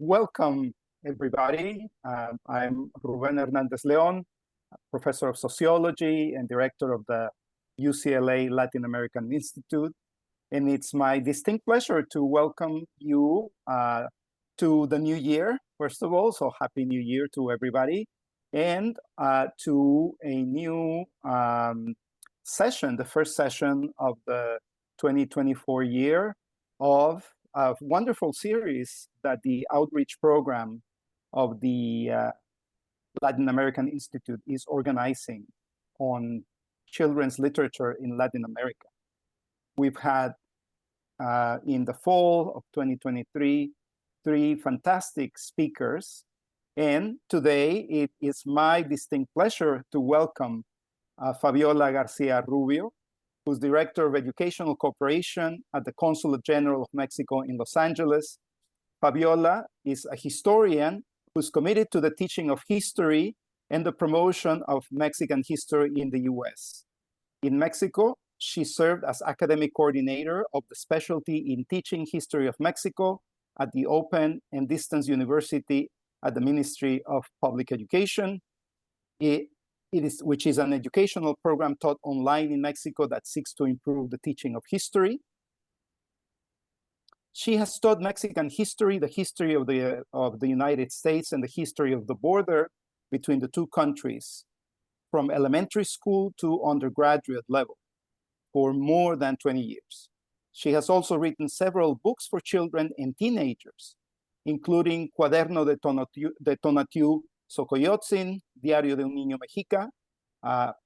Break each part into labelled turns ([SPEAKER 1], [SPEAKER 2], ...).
[SPEAKER 1] Welcome, everybody. I'm Ruben Hernandez Leon, professor of sociology and director of the UCLA Latin American Institute. And it's my distinct pleasure to welcome you to the new year, first of all. So happy new year to everybody. And to a new session, the first session of the 2024 year of a wonderful series that the outreach program of the Latin American Institute is organizing on children's literature in Latin America. We've had in the fall of 2023, 3 fantastic speakers. And today it is my distinct pleasure to welcome Fabiola García-Rubio, who's Director of Educational Cooperation at the Consulate General of Mexico in Los Angeles. Fabiola is a historian who's committed to the teaching of history and the promotion of Mexican history in the US. In Mexico, she served as academic coordinator of the specialty in teaching history of Mexico at the Open and Distance University at the Ministry of Public Education, which is an educational program taught online in Mexico that seeks to improve the teaching of history. She has taught Mexican history, the history of the United States, and the history of the border between the two countries, from elementary school to undergraduate level, for more than 20 years. She has also written several books for children and teenagers, including Cuaderno de Tonatiuh Xocoyotzin, Diario de niño, mexica,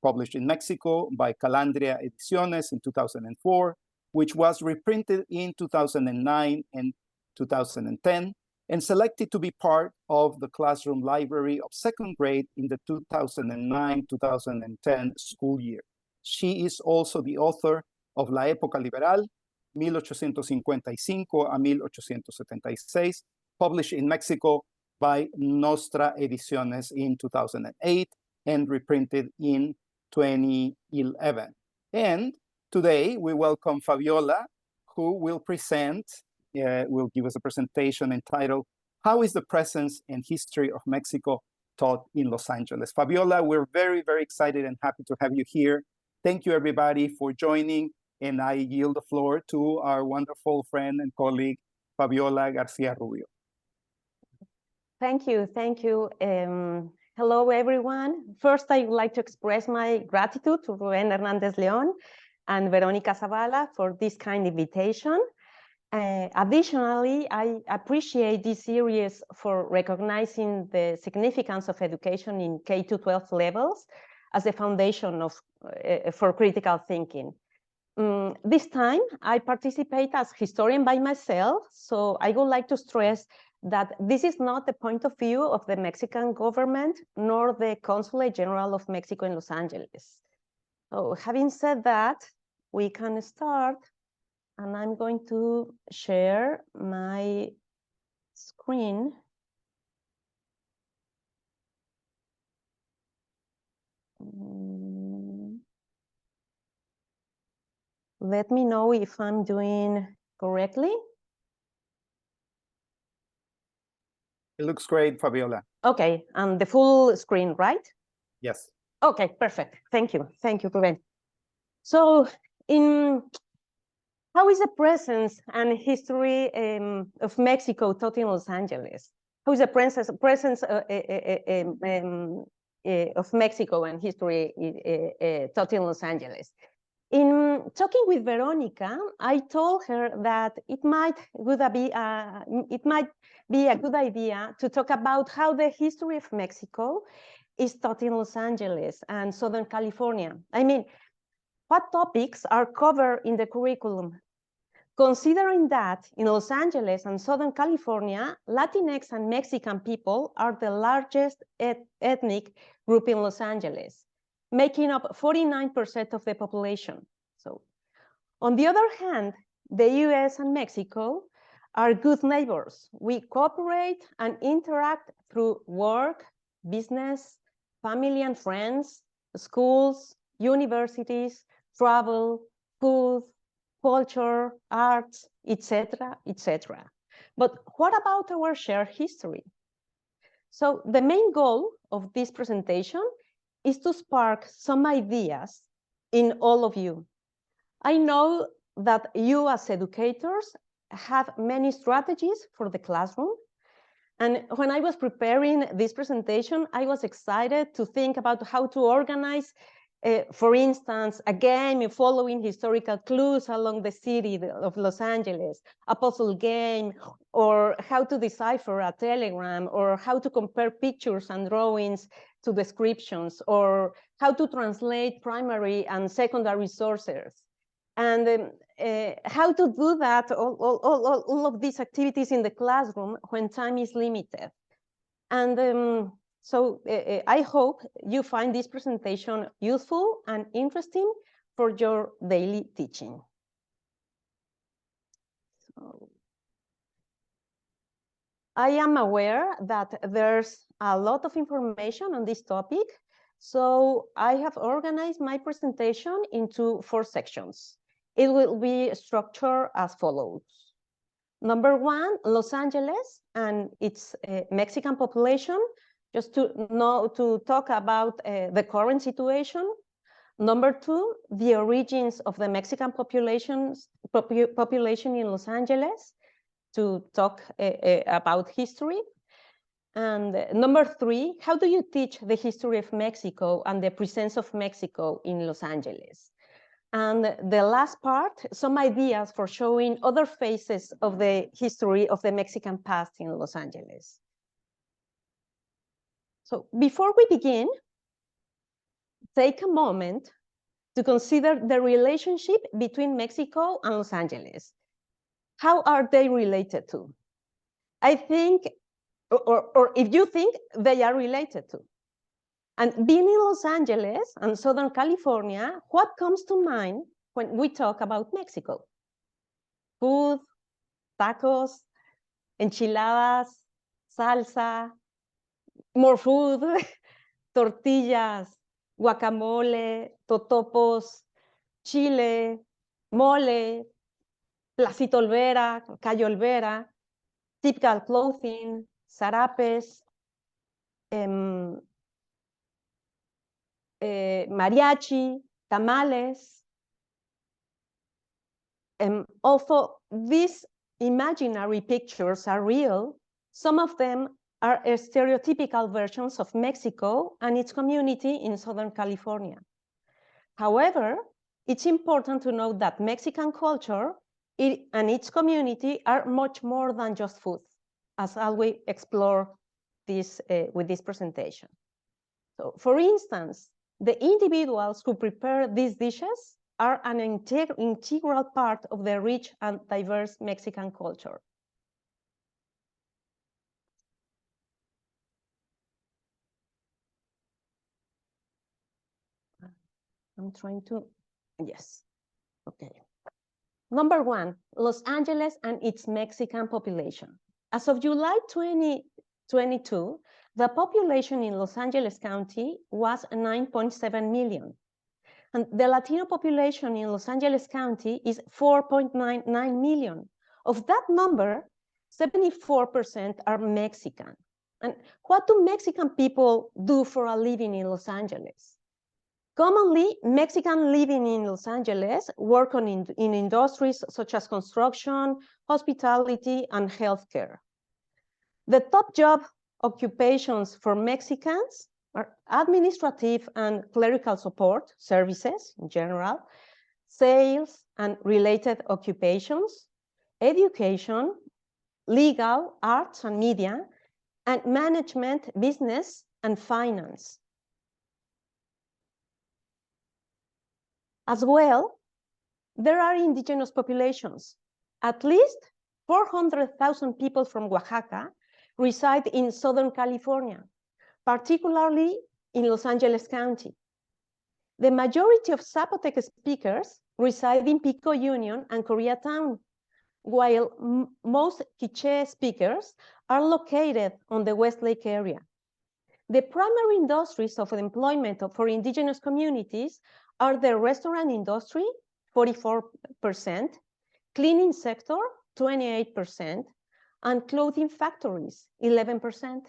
[SPEAKER 1] published in Mexico by Calandria Ediciones in 2004, which was reprinted in 2009 and 2010, and selected to be part of the classroom library of second grade in the 2009-2010 school year. She is also the author of La Época Liberal, 1855 a 1876, published in Mexico by Nostra Ediciones in 2008 and reprinted in 2011. And today we welcome Fabiola, who will will give us a presentation entitled, How is the Presence and History of Mexico Taught in Los Angeles? Fabiola, we're very, very excited and happy to have you here. Thank you, everybody, for joining. And I yield the floor to our wonderful friend and colleague, Fabiola García-Rubio.
[SPEAKER 2] Thank you. Thank you. Hello, everyone. First, I would like to express my gratitude to Rubén Hernández León and Verónica Zavala for this kind invitation. Additionally, I appreciate this series for recognizing the significance of education in K-12 levels as a foundation for critical thinking. This time, I participate as historian by myself, so I would like to stress that this is not the point of view of the Mexican government, nor the Consulate General of Mexico in Los Angeles. So having said that, we can start, and I'm going to share my screen. Let me know if I'm doing correctly.
[SPEAKER 1] It looks great, Fabiola.
[SPEAKER 2] Okay, and the full screen, right?
[SPEAKER 1] Yes.
[SPEAKER 2] Okay, perfect. Thank you. Thank you, Ruben. So, how is the presence and history of Mexico taught in Los Angeles? How is the presence of Mexico and history taught in Los Angeles? In talking with Veronica, I told her that it might be a good idea to talk about how the history of Mexico is taught in Los Angeles and Southern California. I mean, what topics are covered in the curriculum? Considering that in Los Angeles and Southern California, Latinx and Mexican people are the largest ethnic group in Los Angeles, making up 49% of the population. So, on the other hand, the US and Mexico are good neighbors. We cooperate and interact through work, business, family and friends, schools, universities, travel, food, culture, arts, etc., etc. But what about our shared history? So the main goal of this presentation is to spark some ideas in all of you. I know that you as educators have many strategies for the classroom. And when I was preparing this presentation, I was excited to think about how to organize, for instance, a game following historical clues along the city of Los Angeles, a puzzle game, or how to decipher a telegram, or how to compare pictures and drawings to descriptions, or how to translate primary and secondary sources. And how to do that, all of these activities in the classroom when time is limited. And so I hope you find this presentation useful and interesting for your daily teaching. So, I am aware that there's a lot of information on this topic, so I have organized my presentation into 4 sections. It will be structured as follows. Number 1, Los Angeles and its Mexican population, just to talk about the current situation. Number 2, the origins of the Mexican population in Los Angeles, to talk about history. And number 3, how do you teach the history of Mexico and the presence of Mexico in Los Angeles? And the last part, some ideas for showing other phases of the history of the Mexican past in Los Angeles. So before we begin, take a moment to consider the relationship between Mexico and Los Angeles. How are they related to? I think, or if you think they are related to. And being in Los Angeles and Southern California, what comes to mind when we talk about Mexico? Food, tacos, enchiladas, salsa, more food, tortillas, guacamole, totopos, chile, mole, Placito Olvera, Cayo Olvera, typical clothing, zarapes, mariachi, tamales. Although these imaginary pictures are real, some of them are stereotypical versions of Mexico and its community in Southern California. However, it's important to note that Mexican culture and its community are much more than just food, as I will explore this with this presentation. So, for instance, the individuals who prepare these dishes are an integral part of the rich and diverse Mexican culture. I'm trying to, yes, okay. Number 1, Los Angeles and its Mexican population. As of July 2022, the population in Los Angeles County was 9.7 million. And the Latino population in Los Angeles County is 4.99 million. Of that number, 74% are Mexican. And what do Mexican people do for a living in Los Angeles? Commonly, Mexicans living in Los Angeles work in industries such as construction, hospitality, and healthcare. The top job occupations for Mexicans are administrative and clerical support services in general, sales and related occupations, education, legal, arts and media, and management, business, and finance. As well, there are indigenous populations. At least 400,000 people from Oaxaca reside in Southern California, particularly in Los Angeles County. The majority of Zapotec speakers reside in Pico Union and Koreatown, while most Quiche speakers are located on the Westlake area. The primary industries of employment for indigenous communities are the restaurant industry, 44%, cleaning sector, 28%, and clothing factories, 11%.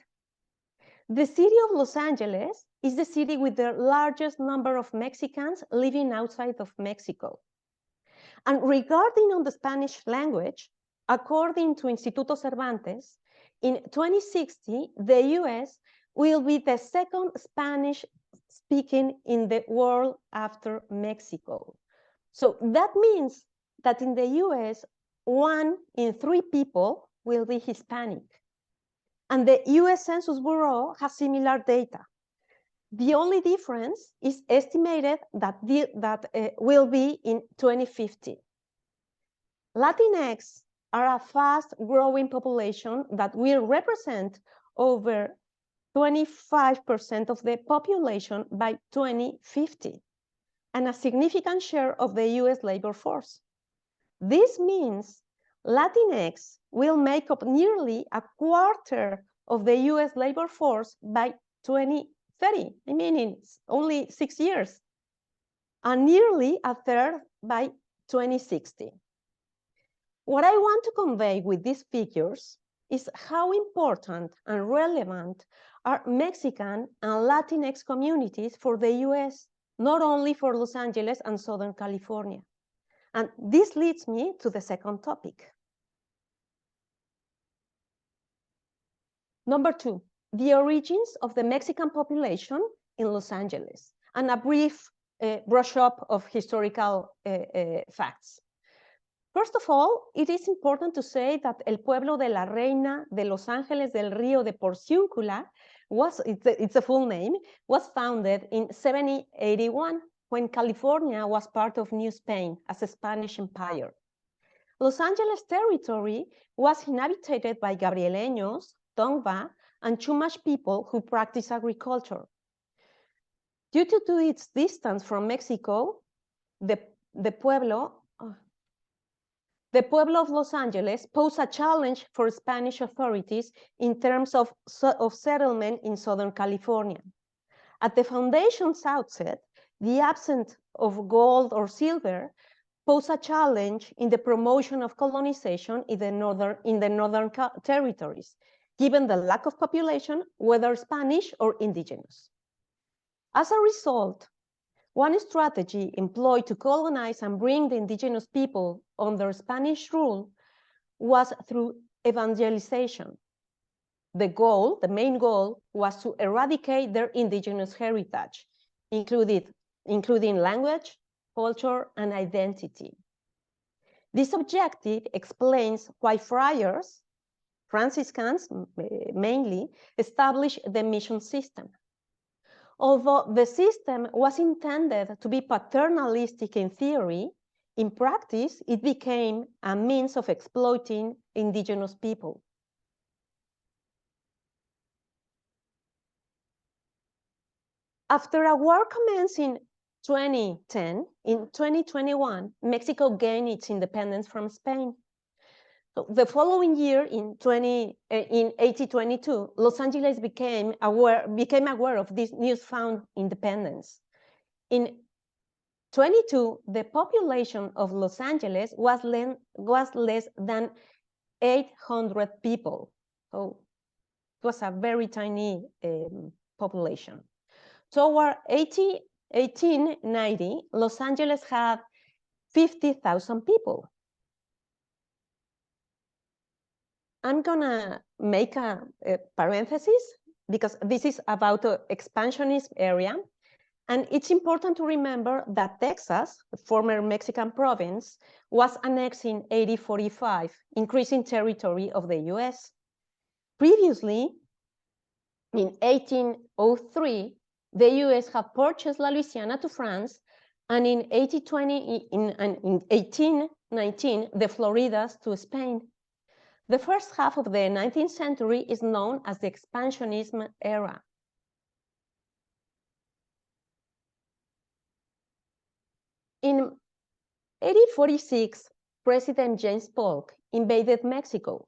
[SPEAKER 2] The city of Los Angeles is the city with the largest number of Mexicans living outside of Mexico. And regarding on the Spanish language, according to Instituto Cervantes, in 2060, the US will be the second Spanish speaking in the world after Mexico. So that means that in the US, 1 in 3 people will be Hispanic. And the US Census Bureau has similar data. The only difference is estimated that will be in 2050. Latinx are a fast-growing population that will represent over 25% of the population by 2050, and a significant share of the US labor force. This means Latinx will make up nearly a quarter of the US labor force by 2030. I mean, it's only 6 years, and nearly a third by 2060. What I want to convey with these figures is how important and relevant are Mexican and Latinx communities for the US, not only for Los Angeles and Southern California. And this leads me to the second topic. Number 2, the origins of the Mexican population in Los Angeles, and a brief brush up of historical facts. First of all, it is important to say that El Pueblo de la Reina de Los Ángeles del Río de Porciúncula it's a full name, was founded in 1781 when California was part of New Spain as a Spanish empire. Los Angeles territory was inhabited by Gabrieleños, Tongva, and Chumash people who practice agriculture. Due to its distance from Mexico, the Pueblo of Los Angeles posed a challenge for Spanish authorities in terms of settlement in Southern California. At the foundation's outset, the absence of gold or silver posed a challenge in the promotion of colonization in the northern territories, given the lack of population, whether Spanish or indigenous. As a result, one strategy employed to colonize and bring the indigenous people under Spanish rule was through evangelization. The main goal, was to eradicate their indigenous heritage, including language, culture, and identity. This objective explains why friars, Franciscans mainly, established the mission system. Although the system was intended to be paternalistic in theory, in practice, it became a means of exploiting indigenous people. After a war commenced in 2010, in 2021, Mexico gained its independence from Spain. So the following year, in 1822, Los Angeles became aware of this newfound independence. In 22, the population of Los Angeles was less than 800 people. So it was a very tiny population. Toward 1890, Los Angeles had 50,000 people. I'm gonna make a parenthesis because this is about the expansionist area. And it's important to remember that Texas, the former Mexican province, was annexed in 1845, increasing territory of the US. Previously, in 1803, the US had purchased La Louisiana to France, and in 1819, the Floridas to Spain. The first half of the 19th century is known as the expansionism era. In 1846, President James Polk invaded Mexico,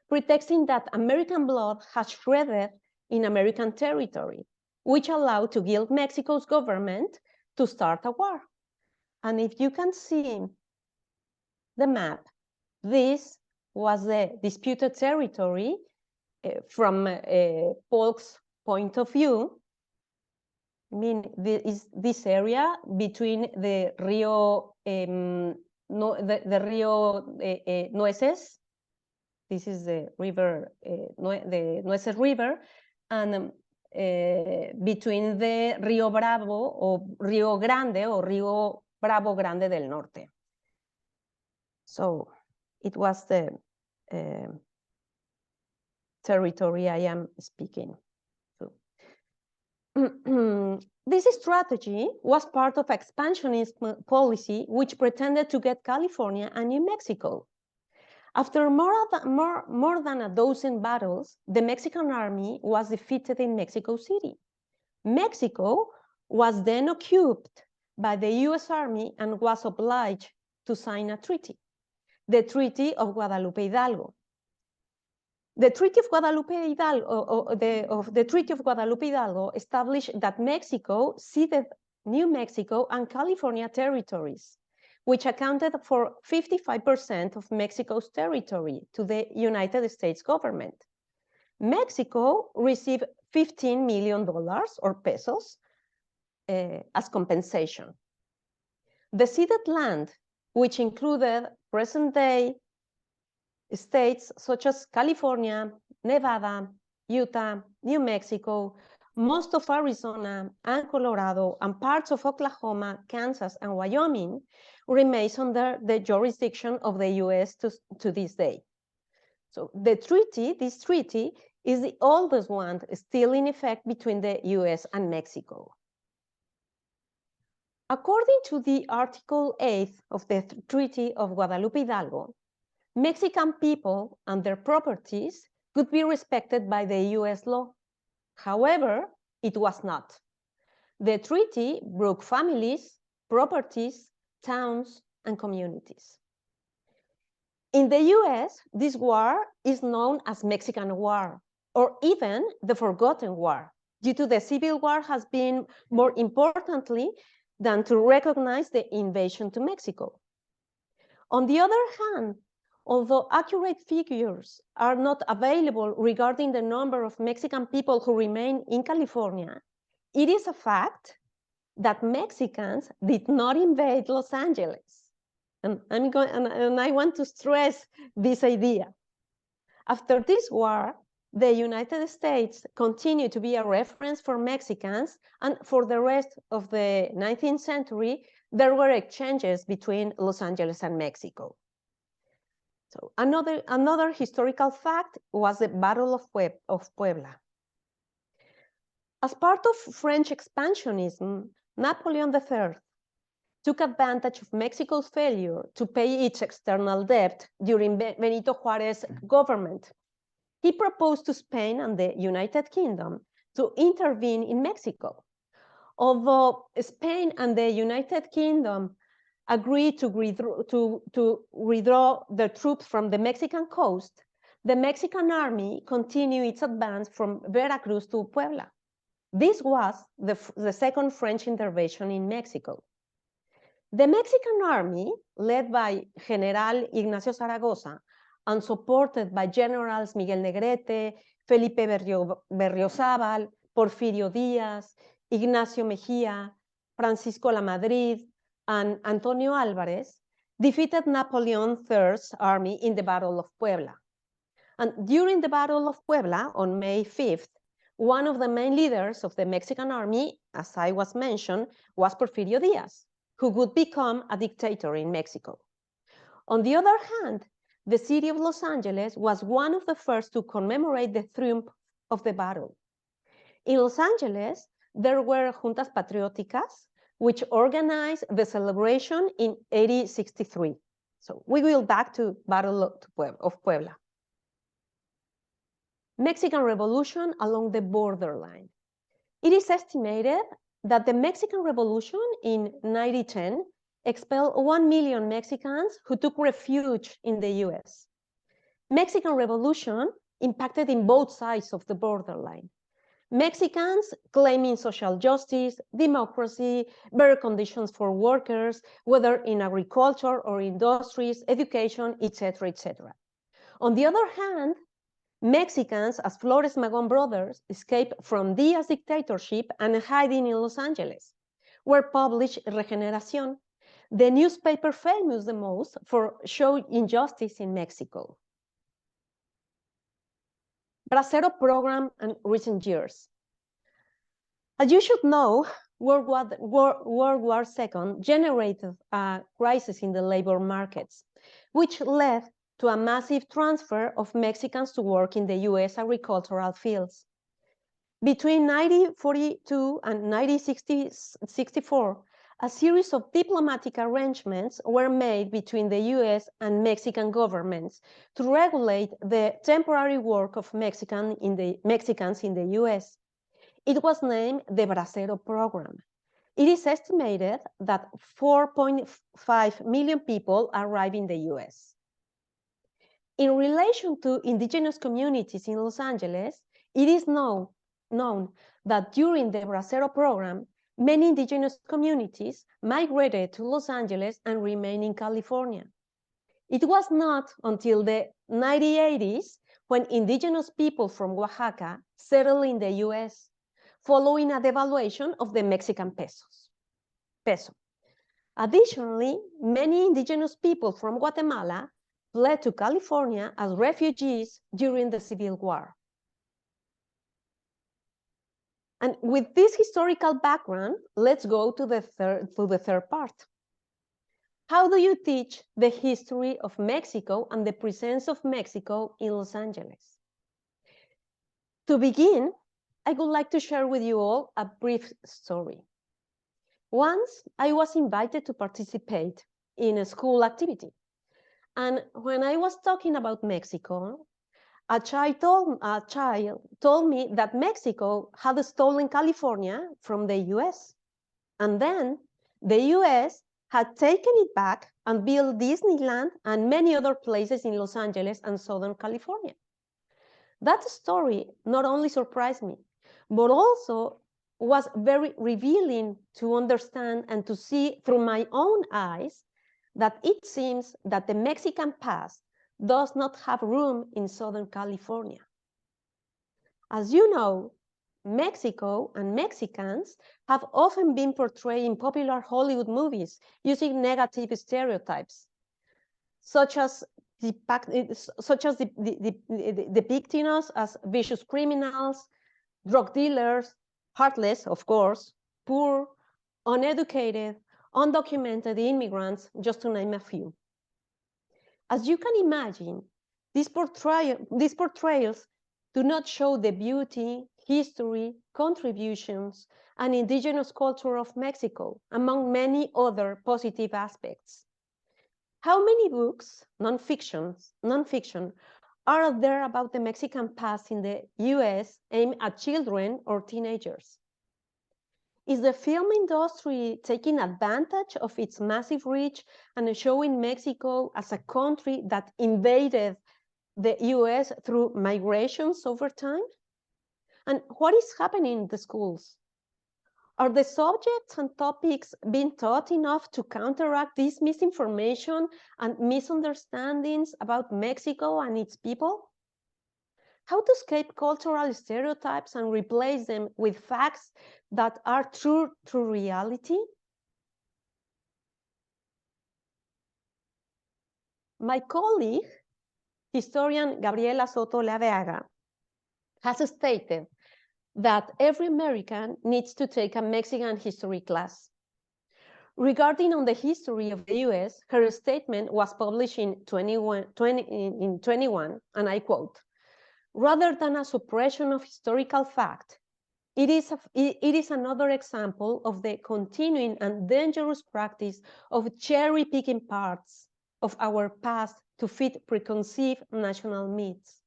[SPEAKER 2] pretexting that American blood had shredded in American territory, which allowed to guilt Mexico's government to start a war. And if you can see the map, this was the disputed territory from Polk's point of view. I mean, this area between the Rio, the Rio Nueces. This is the river, the Nueces River, and between the Rio Bravo or Rio Grande or Rio Bravo Grande del Norte. So it was the territory I am speaking to. This strategy was part of expansionist policy, which pretended to get California and New Mexico. After more than a dozen battles, the Mexican army was defeated in Mexico City. Mexico was then occupied by the US Army and was obliged to sign a treaty, the Treaty of Guadalupe Hidalgo. The Treaty of Guadalupe Hidalgo, the Treaty of Guadalupe Hidalgo established that Mexico ceded New Mexico and California territories, which accounted for 55% of Mexico's territory to the United States government. Mexico received $15 million or pesos as compensation. The ceded land, which included present-day states such as California, Nevada, Utah, New Mexico, most of Arizona and Colorado, and parts of Oklahoma, Kansas, and Wyoming, remains under the jurisdiction of the US to this day. So this treaty is the oldest one still in effect between the US and Mexico. According to the Article 8 of the Treaty of Guadalupe Hidalgo, Mexican people and their properties could be respected by the US law. However, it was not. The treaty broke families, properties, towns, and communities. In the US, this war is known as Mexican War, or even the Forgotten War, due to the Civil War has been more importantly than to recognize the invasion to Mexico. On the other hand, although accurate figures are not available regarding the number of Mexican people who remain in California, it is a fact that Mexicans did not invade Los Angeles. And I want to stress this idea. After this war, the United States continued to be a reference for Mexicans, and for the rest of the 19th century, there were exchanges between Los Angeles and Mexico. So another historical fact was the Battle of Puebla. As part of French expansionism, Napoleon III took advantage of Mexico's failure to pay its external debt during Benito Juárez's government. He proposed to Spain and the United Kingdom to intervene in Mexico. Although Spain and the United Kingdom agreed to withdraw their troops from the Mexican coast, the Mexican army continued its advance from Veracruz to Puebla. This was the second French intervention in Mexico. The Mexican army, led by General Ignacio Zaragoza and supported by Generals Miguel Negrete, Felipe Berriozábal, Porfirio Díaz, Ignacio Mejía, Francisco Lamadrid, and Antonio Álvarez, defeated Napoleon III's army in the Battle of Puebla. And during the Battle of Puebla on May 5th, one of the main leaders of the Mexican army, as I was mentioned, was Porfirio Díaz, who would become a dictator in Mexico. On the other hand, the city of Los Angeles was one of the first to commemorate the triumph of the battle. In Los Angeles, there were juntas patrióticas, which organized the celebration in 1863. So we will back to Battle of Puebla. Mexican Revolution along the borderline. It is estimated that the Mexican Revolution in 1910 expelled 1 million Mexicans who took refuge in the US. Mexican Revolution impacted in both sides of the borderline. Mexicans claiming social justice, democracy, better conditions for workers, whether in agriculture or industries, education, etc., etc. On the other hand, Mexicans, as Flores Magón brothers, escaped from Díaz's dictatorship and hiding in Los Angeles, where published Regeneración, the newspaper famous the most for showing injustice in Mexico. Bracero program and recent years. As you should know, World War II generated a crisis in the labor markets, which led to a massive transfer of Mexicans to work in the US agricultural fields. Between 1942 and 1964, a series of diplomatic arrangements were made between the US and Mexican governments to regulate the temporary work of Mexicans in the US. It was named the Bracero Program. It is estimated that 4.5 million people arrived in the US. In relation to indigenous communities in Los Angeles, it is known that during the Bracero program, many indigenous communities migrated to Los Angeles and remained in California. It was not until the 1980s when indigenous people from Oaxaca settled in the US, following a devaluation of the Mexican peso. Additionally, many indigenous people from Guatemala fled to California as refugees during the Civil War. And with this historical background, let's go to the third part. How do you teach the history of Mexico and the presence of Mexico in Los Angeles? To begin, I would like to share with you all a brief story. Once, I was invited to participate in a school activity. And when I was talking about Mexico, a child told me that Mexico had stolen California from the US. And then the US had taken it back and built Disneyland and many other places in Los Angeles and Southern California. That story not only surprised me, but also was very revealing to understand and to see through my own eyes that it seems that the Mexican past does not have room in Southern California. As you know, Mexico and Mexicans have often been portrayed in popular Hollywood movies using negative stereotypes, such as depicting us as vicious criminals, drug dealers, heartless, of course, poor, uneducated, undocumented immigrants, just to name a few. As you can imagine, these portrayals do not show the beauty, history, contributions, and indigenous culture of Mexico, among many other positive aspects. How many books, non-fiction, are there about the Mexican past in the US aimed at children or teenagers? Is the film industry taking advantage of its massive reach and showing Mexico as a country that invaded the US through migrations over time? And what is happening in the schools? Are the subjects and topics being taught enough to counteract this misinformation and misunderstandings about Mexico and its people? How to escape cultural stereotypes and replace them with facts that are true to reality? My colleague, historian Gabriela Soto Laveaga, has stated that every American needs to take a Mexican history class. Regarding on the history of the US, her statement was published in 21, and I quote, "Rather than a suppression of historical fact, it is another example of the continuing and dangerous practice of cherry-picking parts of our past to fit preconceived national myths.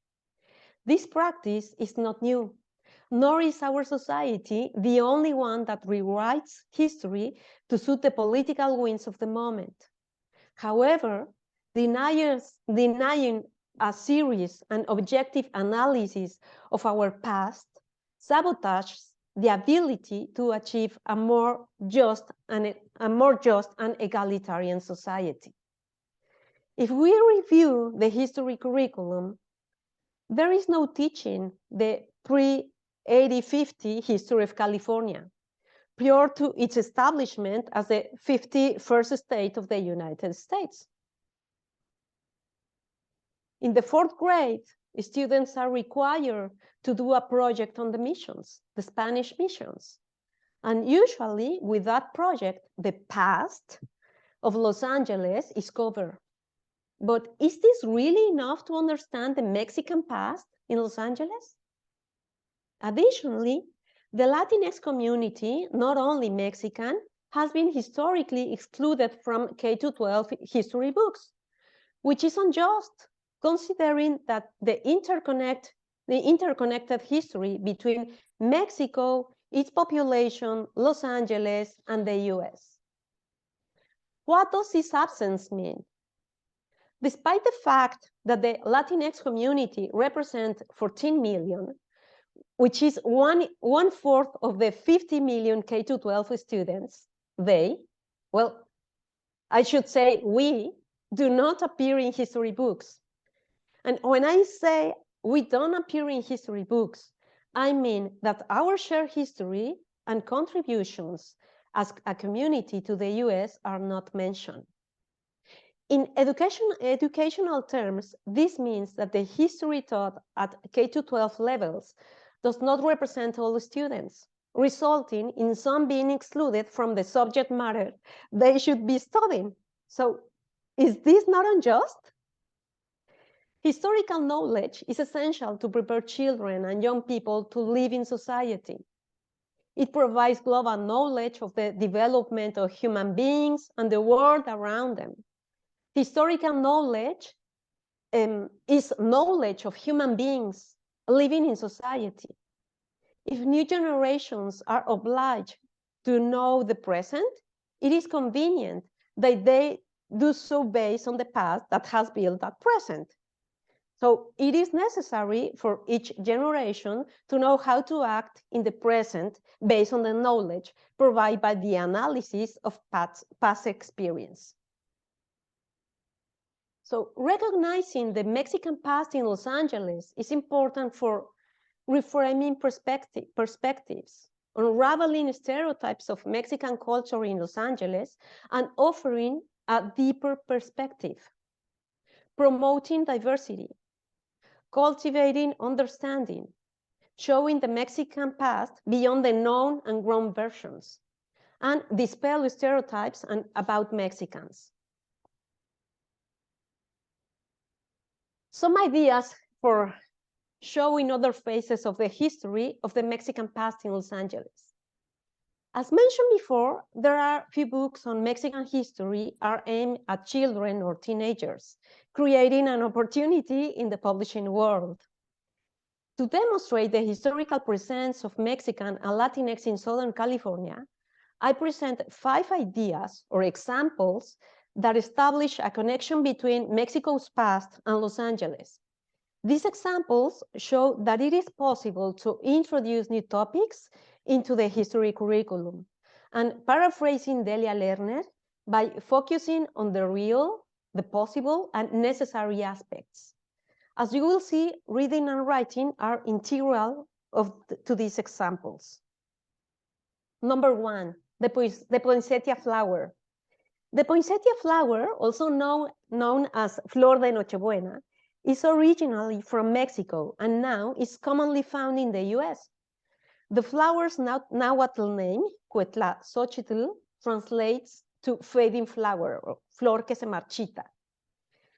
[SPEAKER 2] This practice is not new, nor is our society the only one that rewrites history to suit the political winds of the moment. However, denying a serious and objective analysis of our past sabotages the ability to achieve a more just and egalitarian society." If we review the history curriculum, there is no teaching the pre-1850 history of California, prior to its establishment as the 51st state of the United States. In the 4th grade, students are required to do a project on the missions, the Spanish missions. And usually with that project, the past of Los Angeles is covered. But is this really enough to understand the Mexican past in Los Angeles? Additionally, the Latinx community, not only Mexican, has been historically excluded from K-12 history books, which is unjust, considering that the interconnected history between Mexico, its population, Los Angeles, and the US. What does this absence mean? Despite the fact that the Latinx community represents 14 million, which is one-fourth of the 50 million K-12 students, we do not appear in history books. And when I say we don't appear in history books, I mean that our shared history and contributions as a community to the US are not mentioned. In educational terms, this means that the history taught at K-12 levels does not represent all students, resulting in some being excluded from the subject matter they should be studying. So, is this not unjust? Historical knowledge is essential to prepare children and young people to live in society. It provides global knowledge of the development of human beings and the world around them. Historical knowledge is knowledge of human beings living in society. If new generations are obliged to know the present, it is convenient that they do so based on the past that has built that present. So it is necessary for each generation to know how to act in the present based on the knowledge provided by the analysis of past experience. So recognizing the Mexican past in Los Angeles is important for reframing perspectives, unraveling stereotypes of Mexican culture in Los Angeles, and offering a deeper perspective, promoting diversity, cultivating understanding, showing the Mexican past beyond the known and grown versions, and dispel stereotypes about Mexicans. Some ideas for showing other phases of the history of the Mexican past in Los Angeles. As mentioned before, there are few books on Mexican history are aimed at children or teenagers, creating an opportunity in the publishing world. To demonstrate the historical presence of Mexican and Latinx in Southern California, I present 5 ideas or examples that establish a connection between Mexico's past and Los Angeles. These examples show that it is possible to introduce new topics into the history curriculum, and paraphrasing Delia Lerner, by focusing on the real, the possible, and necessary aspects. As you will see, reading and writing are integral to these examples. Number 1, the poinsettia flower. The poinsettia flower, also known as Flor de Nochebuena, is originally from Mexico and now is commonly found in the US. The flower's Nahuatl name, Cuetlaxochitl, translates to fading flower, or flor que se marchita.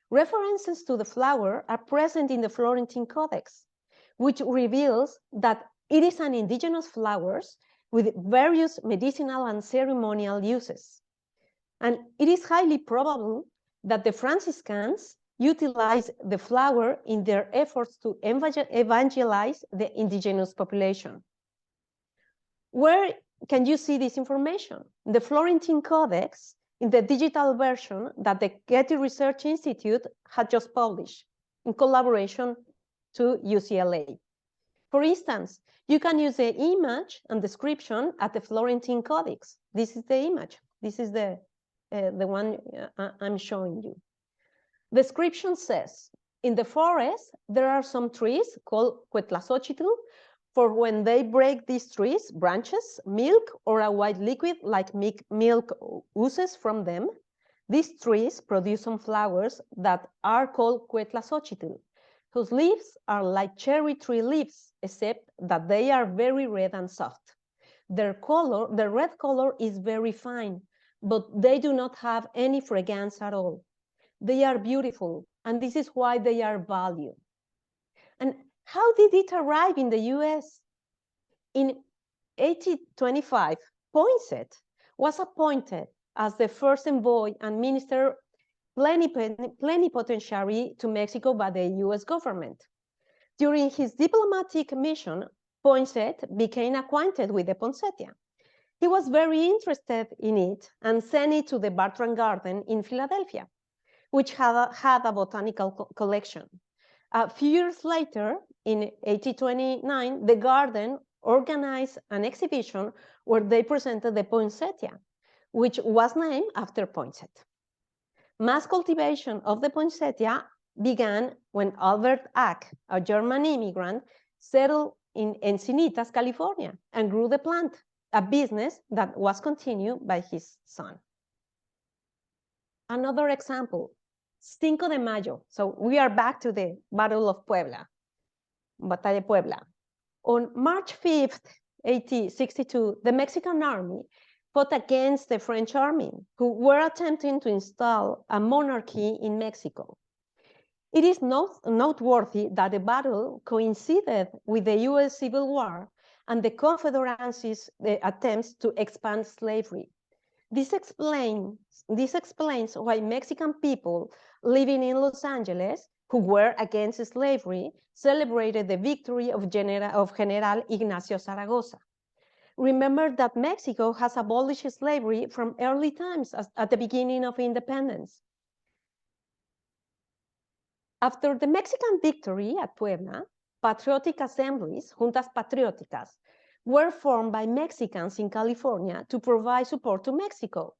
[SPEAKER 2] References to the flower are present in the Florentine Codex, which reveals that it is an indigenous flower with various medicinal and ceremonial uses. And it is highly probable that the Franciscans utilized the flower in their efforts to evangelize the indigenous population. Where can you see this information? The Florentine Codex, in the digital version that the Getty Research Institute had just published in collaboration to UCLA. For instance, you can use the image and description at the Florentine Codex. This is the image. This is the one I'm showing you. Description says, in the forest, there are some trees called Cuetlazochitl, for when they break these trees, branches, milk, or a white liquid like milk oozes from them. These trees produce some flowers that are called Cuetlazochitl, whose leaves are like cherry tree leaves, except that they are very red and soft. Their red color is very fine, but they do not have any fragrance at all. They are beautiful, and this is why they are valued. And how did it arrive in the US? In 1825, Poinsett was appointed as the first envoy and minister plenipotentiary to Mexico by the US government. During his diplomatic mission, Poinsett became acquainted with the poinsettia. He was very interested in it and sent it to the Bartram Garden in Philadelphia, which had a botanical collection. A few years later, in 1829, the garden organized an exhibition where they presented the poinsettia, which was named after Poinsett. Mass cultivation of the poinsettia began when Albert Ack, a German immigrant, settled in Encinitas, California, and grew the plant, a business that was continued by his son. Another example, Cinco de Mayo. So we are back to the Battle of Puebla, Batalla de Puebla. On March 5th, 1862, the Mexican army fought against the French army, who were attempting to install a monarchy in Mexico. It is noteworthy that the battle coincided with the US Civil War and the Confederacy's attempts to expand slavery. This explains why Mexican people living in Los Angeles, who were against slavery, celebrated the victory of General Ignacio Zaragoza. Remember that Mexico has abolished slavery from early times at the beginning of independence. After the Mexican victory at Puebla, patriotic assemblies, juntas patrióticas, were formed by Mexicans in California to provide support to Mexico.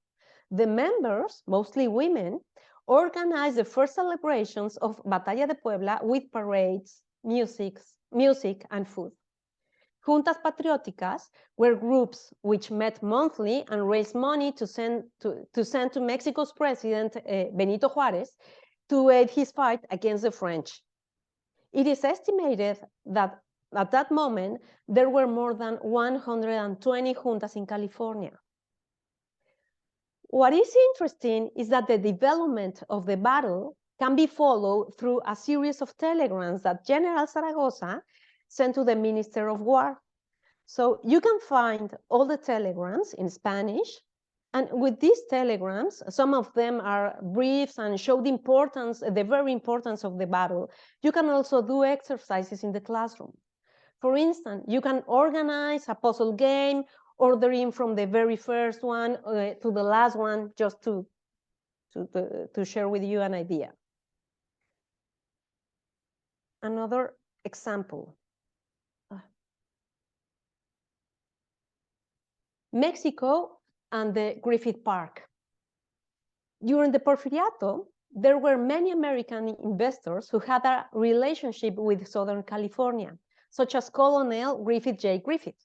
[SPEAKER 2] The members, mostly women, organized the first celebrations of Batalla de Puebla with parades, music, and food. Juntas patrióticas were groups which met monthly and raised money to send to Mexico's president, Benito Juárez, to aid his fight against the French. It is estimated that at that moment, there were more than 120 juntas in California. What is interesting is that the development of the battle can be followed through a series of telegrams that General Zaragoza sent to the Minister of War. So you can find all the telegrams in Spanish. And with these telegrams, some of them are briefs and show the very importance of the battle. You can also do exercises in the classroom. For instance, you can organize a puzzle game, ordering from the very first one to the last one, just to share with you an idea. Another example. Mexico and the Griffith Park. During the Porfiriato, there were many American investors who had a relationship with Southern California, such as Colonel Griffith J. Griffith.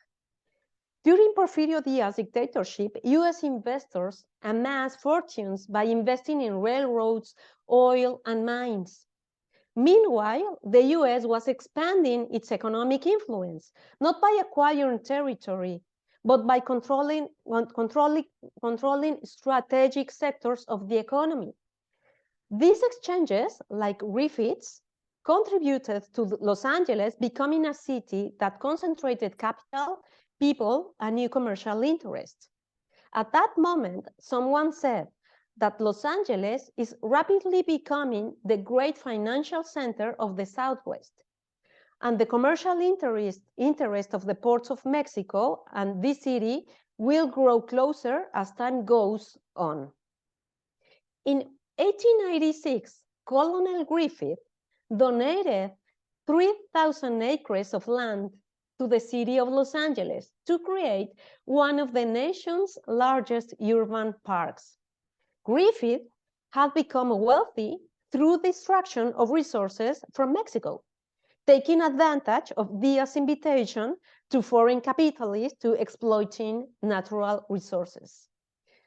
[SPEAKER 2] During Porfirio Diaz's dictatorship, US investors amassed fortunes by investing in railroads, oil, and mines. Meanwhile, the US was expanding its economic influence, not by acquiring territory, but by controlling strategic sectors of the economy. These exchanges, like Griffith's, contributed to Los Angeles becoming a city that concentrated capital, people, and new commercial interests. At that moment, someone said that Los Angeles is rapidly becoming the great financial center of the Southwest. And the commercial interest of the ports of Mexico and this city will grow closer as time goes on. In 1896, Colonel Griffith donated 3,000 acres of land to the city of Los Angeles to create one of the nation's largest urban parks. Griffith had become wealthy through the extraction of resources from Mexico, taking advantage of Diaz's invitation to foreign capitalists to exploiting natural resources.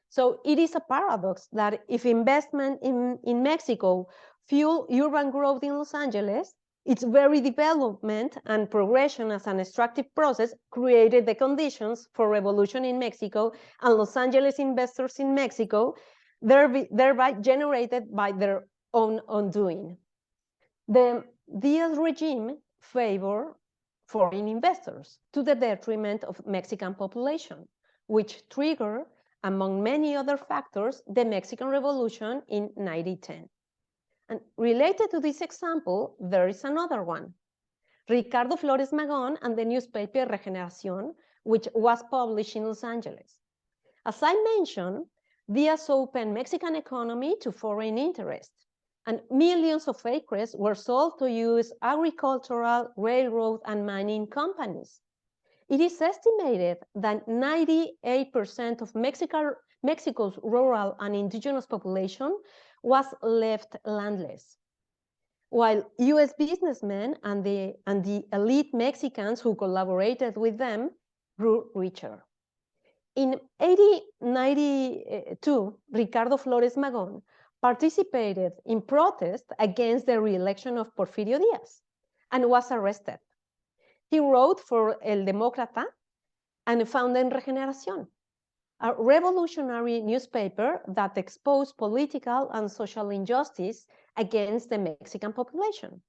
[SPEAKER 2] So it is a paradox that if investment in Mexico fuel urban growth in Los Angeles, its very development and progression as an extractive process created the conditions for revolution in Mexico, and Los Angeles investors in Mexico thereby generated by their own undoing. The Diaz regime favored foreign investors to the detriment of Mexican population, which triggered, among many other factors, the Mexican Revolution in 1910. And related to this example, there is another one. Ricardo Flores Magón and the newspaper Regeneración, which was published in Los Angeles. As I mentioned, Diaz opened Mexican economy to foreign interests, and millions of acres were sold to U.S. agricultural, railroad, and mining companies. It is estimated that 98% of Mexico's rural and indigenous population was left landless, while U.S. businessmen and the elite Mexicans who collaborated with them grew richer. In 1892, Ricardo Flores Magón participated in protest against the re-election of Porfirio Diaz and was arrested. He wrote for El Demócrata and founded Regeneración, a revolutionary newspaper that exposed political and social injustice against the Mexican population.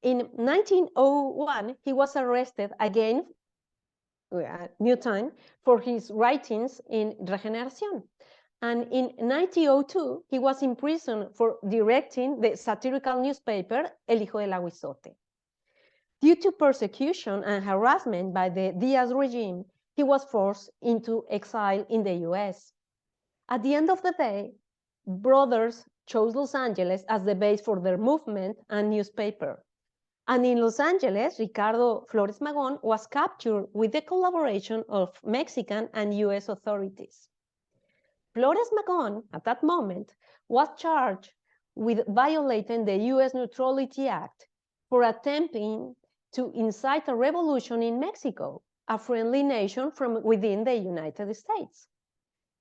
[SPEAKER 2] In 1901, he was arrested again, new time, for his writings in Regeneración. And in 1902, he was imprisoned for directing the satirical newspaper El Hijo del Aguizote. Due to persecution and harassment by the Diaz regime, he was forced into exile in the US. At the end of the day, brothers chose Los Angeles as the base for their movement and newspaper. And in Los Angeles, Ricardo Flores Magón was captured with the collaboration of Mexican and US authorities. Flores Magón, at that moment, was charged with violating the US Neutrality Act for attempting to incite a revolution in Mexico, a friendly nation from within the United States.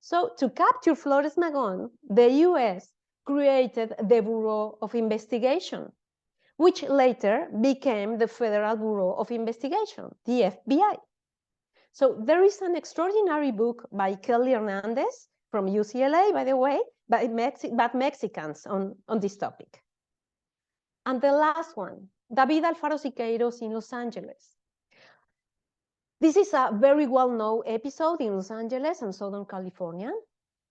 [SPEAKER 2] So to capture Flores Magón, the US created the Bureau of Investigation, which later became the Federal Bureau of Investigation, the FBI. So there is an extraordinary book by Kelly Hernandez from UCLA, by the way, about Mexicans on this topic. And the last one, David Alfaro Siqueiros in Los Angeles. This is a very well-known episode in Los Angeles and Southern California,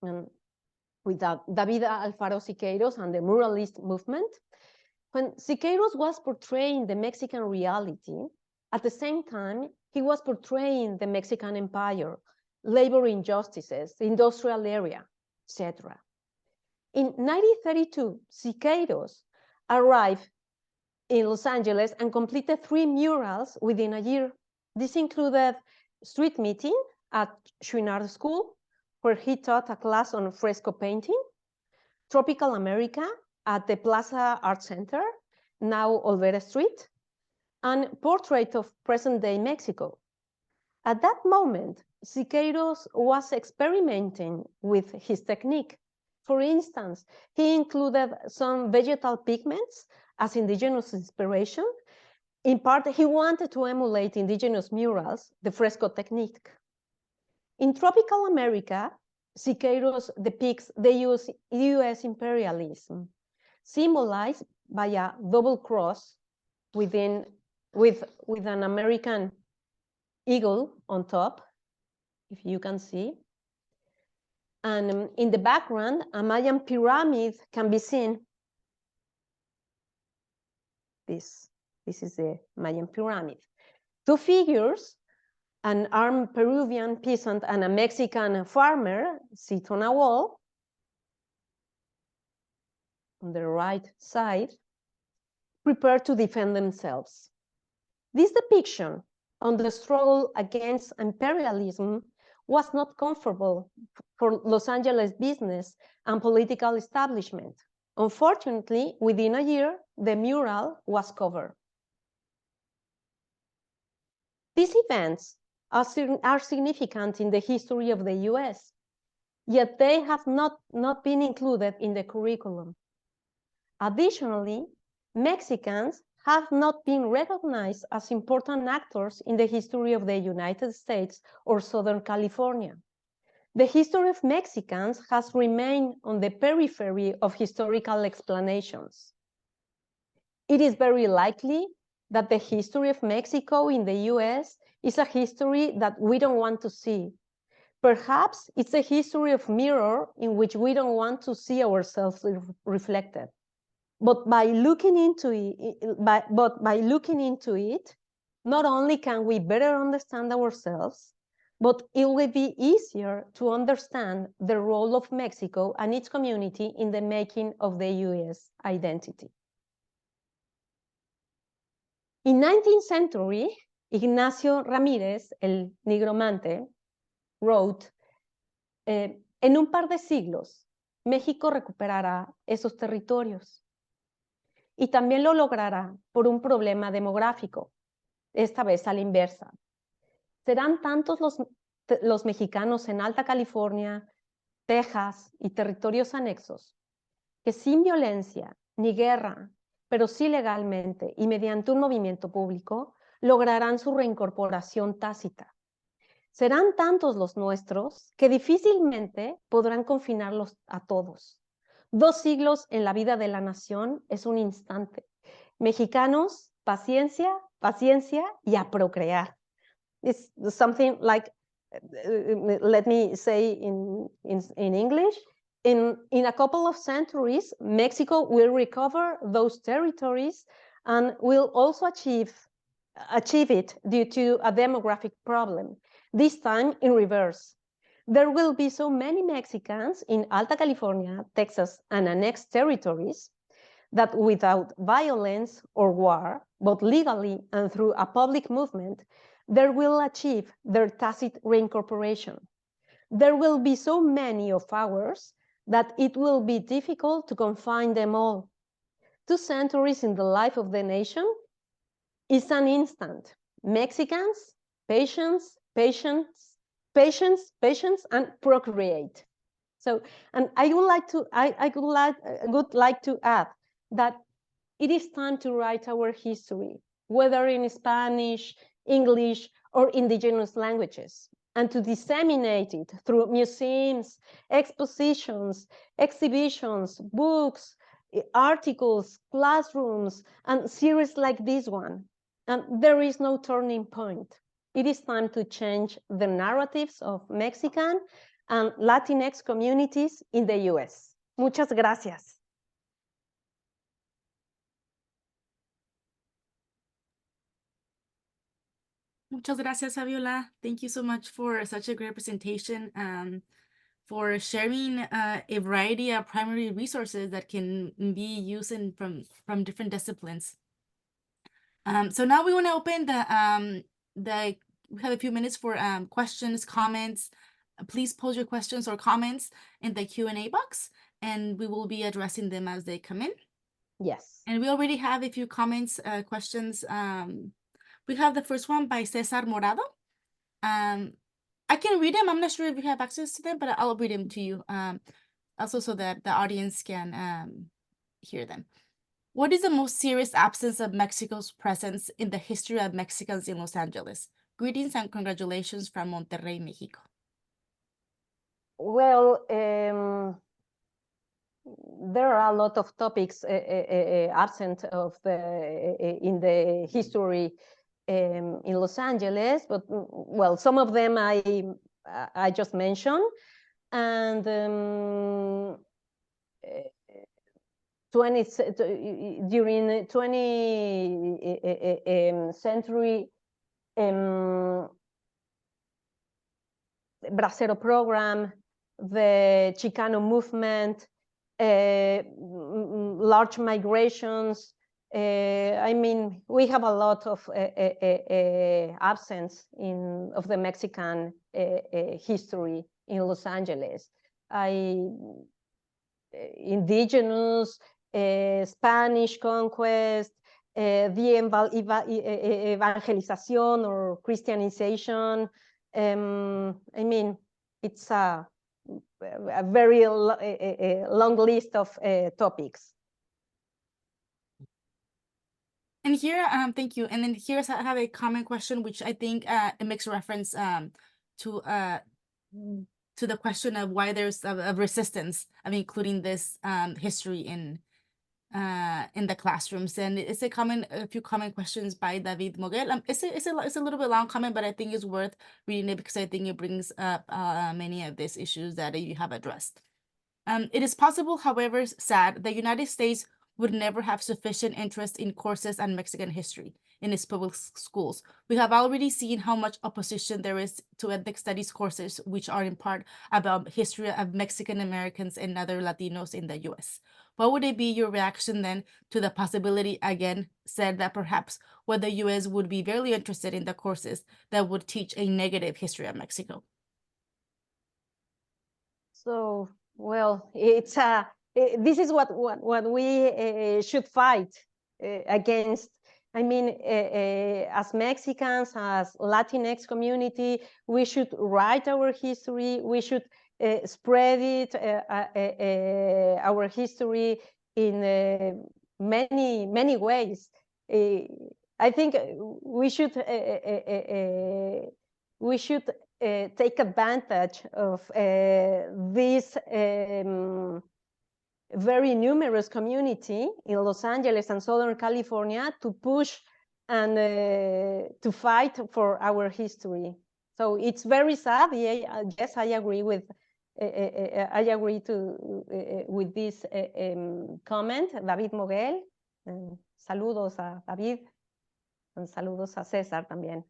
[SPEAKER 2] with David Alfaro Siqueiros and the muralist movement. When Siqueiros was portraying the Mexican reality, at the same time, he was portraying the Mexican empire, labor injustices, the industrial area, etc. In 1932, Siqueiros arrived in Los Angeles and completed 3 murals within a year. This included Street Meeting at Chouinard School, where he taught a class on fresco painting, Tropical America at the Plaza Art Center, now Olvera Street, and Portrait of Present-Day Mexico. At that moment, Siqueiros was experimenting with his technique. For instance, he included some vegetal pigments as indigenous inspiration. In part, he wanted to emulate indigenous murals, the fresco technique. In Tropical America, Siqueiros depicts the US imperialism, symbolized by a double cross with an American eagle on top, if you can see. And in the background, a Mayan pyramid can be seen. This is the Mayan pyramid. 2 figures, an armed Peruvian peasant and a Mexican farmer, sit on a wall on the right side, prepared to defend themselves. This depiction on the struggle against imperialism was not comfortable for Los Angeles business and political establishment. Unfortunately, within a year, the mural was covered. These events are significant in the history of the US, yet they have not been included in the curriculum. Additionally, Mexicans have not been recognized as important actors in the history of the United States or Southern California. The history of Mexicans has remained on the periphery of historical explanations. It is very likely that the history of Mexico in the US is a history that we don't want to see. Perhaps it's a history of mirror in which we don't want to see ourselves reflected. But by looking into it, not only can we better understand ourselves, but it will be easier to understand the role of Mexico and its community in the making of the US identity. In 19th century, Ignacio Ramírez, el nigromante, wrote, en un par de siglos, México recuperará esos territorios. Y también lo logrará por un problema demográfico, esta vez a la inversa. Serán tantos los mexicanos en Alta California, Texas y territorios anexos que sin violencia ni guerra, pero sí legalmente y mediante un movimiento público, lograrán su reincorporación tácita. Serán tantos los nuestros que difícilmente podrán confinarlos a todos. 2 siglos en la vida de la nación es un instante. Mexicanos, paciencia, paciencia y a procrear. It's something like, let me say in English, in a couple of centuries, Mexico will recover those territories and will also achieve it due to a demographic problem, this time in reverse. There will be so many Mexicans in Alta California, Texas, and annexed territories that without violence or war, but legally and through a public movement, they will achieve their tacit reincorporation. There will be so many of ours that it will be difficult to confine them all. 2 centuries in the life of the nation is an instant. Mexicans, patience, patience, patience, patience, and procreate. So, and I would like to add that it is time to write our history, whether in Spanish, English, or indigenous languages, and to disseminate it through museums, expositions, exhibitions, books, articles, classrooms, and series like this one. And there is no turning point. It is time to change the narratives of Mexican and Latinx communities in the US. Muchas gracias.
[SPEAKER 3] Muchas gracias, Fabiola. Thank you so much for such a great presentation, for sharing a variety of primary resources that can be used from different disciplines. So now we want to open we have a few minutes for questions, comments. Please post your questions or comments in the Q&A box, and we will be addressing them as they come in.
[SPEAKER 2] Yes.
[SPEAKER 3] And we already have a few comments, questions. We have the first one by Cesar Morado. I can read them. I'm not sure if you have access to them, but I'll read them to you also so that the audience can hear them. What is the most serious absence of Mexico's presence in the history of Mexicans in Los Angeles? Greetings and congratulations from Monterrey, Mexico.
[SPEAKER 2] Well, there are a lot of topics absent in the history in Los Angeles, but well, some of them I just mentioned, and during the 20th century, Bracero program, the Chicano movement, large migrations. I mean, we have a lot of absence of the Mexican history in Los Angeles. indigenous, Spanish conquest, the evangelization or Christianization. I mean, it's a very long list of topics.
[SPEAKER 3] And here, thank you. And then here's I have a common question, which I think it makes reference to the question of why there's a resistance of including this history in the classrooms. And it's a few common questions by David Moguel. It's a little bit long comment, but I think it's worth reading it because I think it brings up many of these issues that you have addressed. It is possible, however sad, the United States would never have sufficient interest in courses on Mexican history in its public schools. We have already seen how much opposition there is to ethnic studies courses, which are in part about history of Mexican Americans and other Latinos in the US. What would it be your reaction then to the possibility, again, said that perhaps what the US would be very interested in the courses that would teach a negative history of Mexico?
[SPEAKER 2] So, well, it's this is what we should fight against. I mean, as Mexicans, as Latinx community, we should write our history. We should spread it, our history in many ways. I think we should take advantage of this very numerous community in Los Angeles and Southern California to push and to fight for our history. So it's very sad. Yeah, yes, I agree with with this comment, David Moguel. Saludos a David and saludos a César también.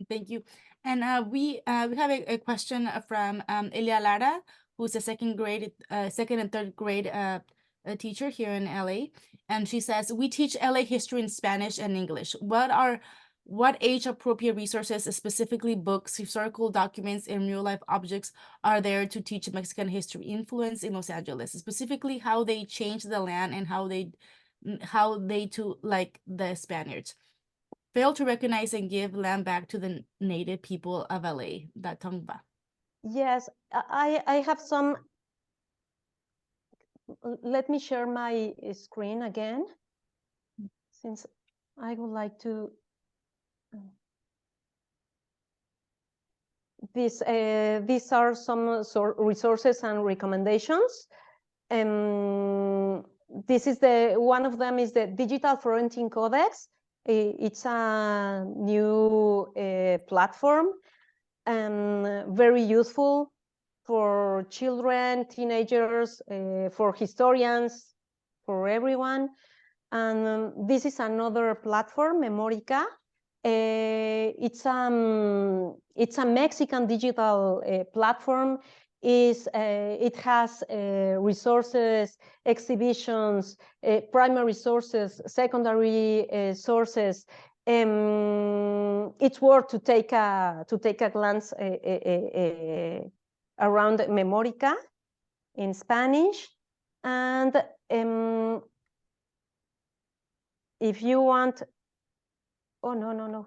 [SPEAKER 3] Thank you. And we have a question from Elia Lara, who's a second and third grade teacher here in LA. And she says, we teach LA history in Spanish and English. What age-appropriate resources, specifically books, historical documents, and real-life objects are there to teach Mexican history influence in Los Angeles, specifically how they changed the land and how they too, like the Spaniards, fail to recognize and give land back to the native people of LA, that Tongva.
[SPEAKER 2] Yes, I have some. Let me share my screen again, since I would like to. These are some resources and recommendations. This is one of them is the Digital Florentine Codex. It's a new platform and very useful for children, teenagers, for historians, for everyone. And this is another platform, Memorica. It's a Mexican digital platform. It has resources, exhibitions, primary sources, secondary sources. It's worth to take a glance around Memorica in Spanish. And if you want, oh no.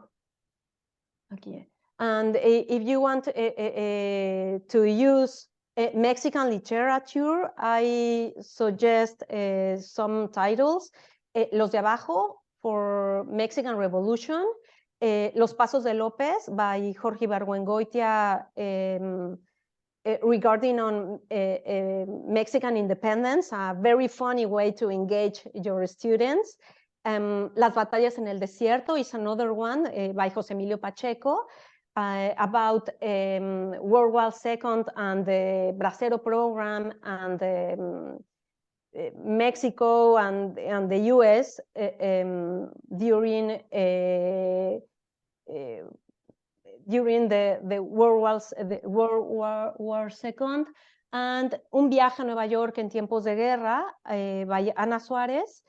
[SPEAKER 2] Okay. And if you want to use Mexican literature, I suggest some titles. Los de Abajo for Mexican Revolution, Los Pasos de López by Jorge Ibargüengoitia, regarding on Mexican independence, a very funny way to engage your students. Las Batallas en el Desierto is another one by José Emilio Pacheco, about World War II and the Bracero program and Mexico and the US during the World War II, and Un viaje a Nueva York en tiempos de guerra by Ana Suárez,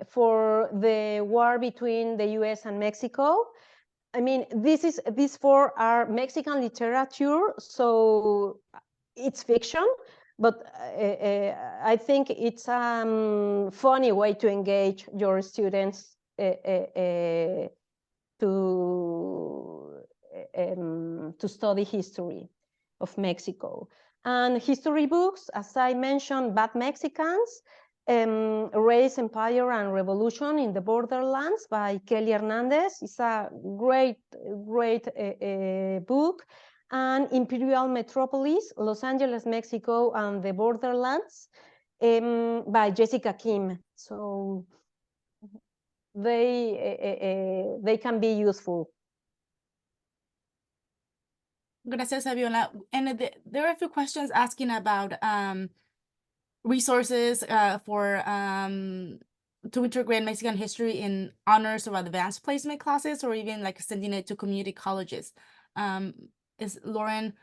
[SPEAKER 2] for the war between the US and Mexico. I mean, these four are Mexican literature, so it's fiction, but I think it's a funny way to engage your students to study history of Mexico. And history books, as I mentioned, Bad Mexicans, Race, Empire, and Revolution in the Borderlands by Kelly Hernandez. It's a great book. And Imperial Metropolis, Los Angeles, Mexico, and the Borderlands by Jessica Kim. So they can be useful.
[SPEAKER 3] Gracias, Fabiola. And there are a few questions asking about resources for to integrate Mexican history in honors or advanced placement classes, or even like sending it to community colleges. Is Lauren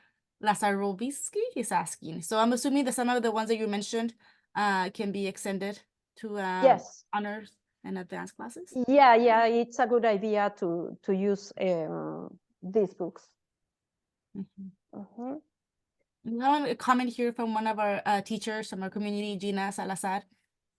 [SPEAKER 3] Lazarovsky is asking. So I'm assuming that some of the ones that you mentioned can be extended to
[SPEAKER 2] Yes.
[SPEAKER 3] honors and advanced classes.
[SPEAKER 2] Yeah, it's a good idea to use these books.
[SPEAKER 3] We have a comment here from one of our teachers from our community, Gina Salazar.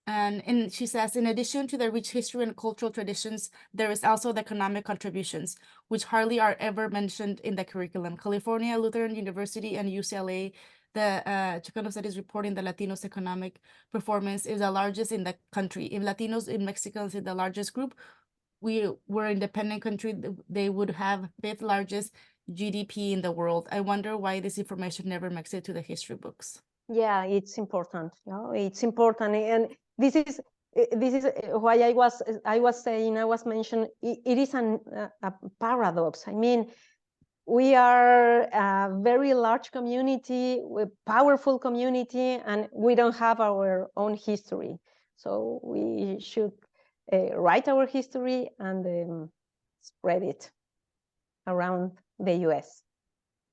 [SPEAKER 3] And she says, in addition to the rich history and cultural traditions, there is also the economic contributions, which hardly are ever mentioned in the curriculum. California Lutheran University and UCLA, the Chicano Studies reporting the Latinos' economic performance is the largest in the country. If Latinos in Mexico is the largest group, we were an independent country, they would have 5th largest GDP in the world. I wonder why this information never makes it to the history books.
[SPEAKER 2] Yeah, it's important. It's important, and this is why I was mentioning it is a paradox. I mean, we are a very large community, a powerful community, and we don't have our own history. So we should write our history and spread it around the US.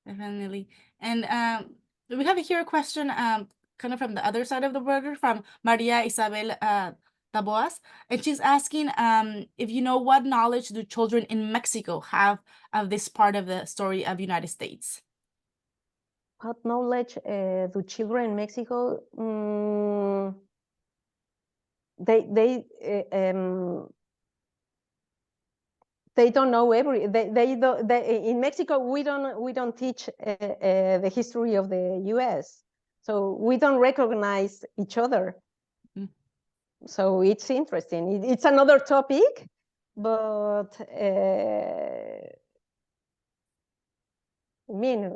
[SPEAKER 3] Definitely. And we have here a question kind of from the other side of the border from Maria Isabel Taboas. And she's asking if you know what knowledge do children in Mexico have of this part of the story of United States?
[SPEAKER 2] What knowledge do children in Mexico? They don't know in Mexico we don't teach the history of the US, so we don't recognize each other. So it's interesting. It's another topic, but I mean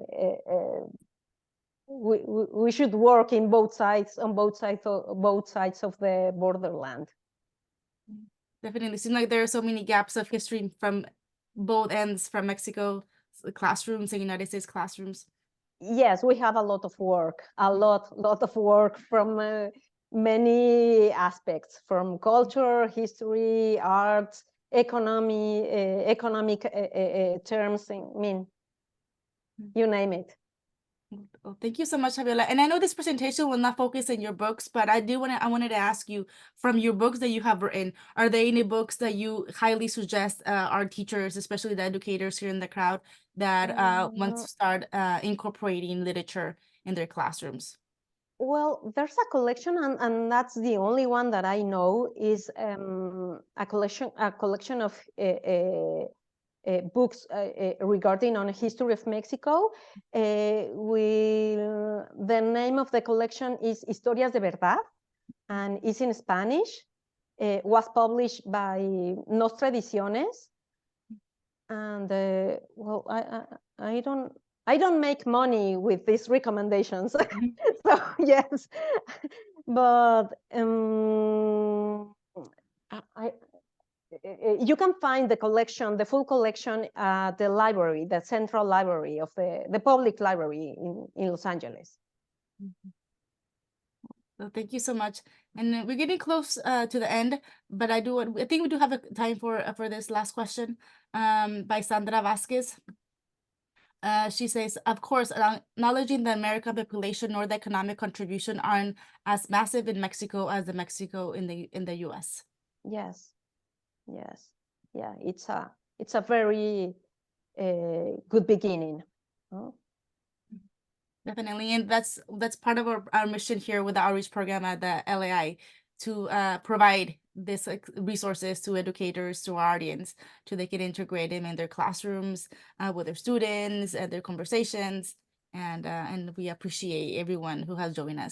[SPEAKER 2] we should work on both sides of the borderland.
[SPEAKER 3] Definitely. It seems like there are so many gaps of history from both ends, from Mexico classrooms and United States classrooms.
[SPEAKER 2] Yes, we have a lot of work, from many aspects, from culture, history, arts, economic terms. I mean, you name it.
[SPEAKER 3] Well, thank you so much, Fabiola. And I know this presentation will not focus on your books, but I wanted to ask you, from your books that you have written, are there any books that you highly suggest our teachers, especially the educators here in the crowd, that want to start incorporating literature in their classrooms?
[SPEAKER 2] Well, there's a collection, and that's the only one that I know, is a collection of books regarding on history of Mexico. The name of the collection is Historias de Verdad, and is in Spanish. Was published by Nostra Ediciones, and well, I don't make money with these recommendations. So yes, but you can find the collection, the full collection, at the library, the central library of the public library in Los Angeles.
[SPEAKER 3] Well, thank you so much. And we're getting close to the end, but I think we do have a time for this last question by Sandra Vasquez. She says, of course, acknowledging the American population nor the economic contribution aren't as massive in Mexico as the Mexico in the US.
[SPEAKER 2] Yes. Yeah, it's a very good beginning.
[SPEAKER 3] Definitely, and that's part of our mission here with the outreach program at the LAI, to provide this resources to educators, to our audience, so they can integrate them in their classrooms, with their students and their conversations. And we appreciate everyone who has joined us.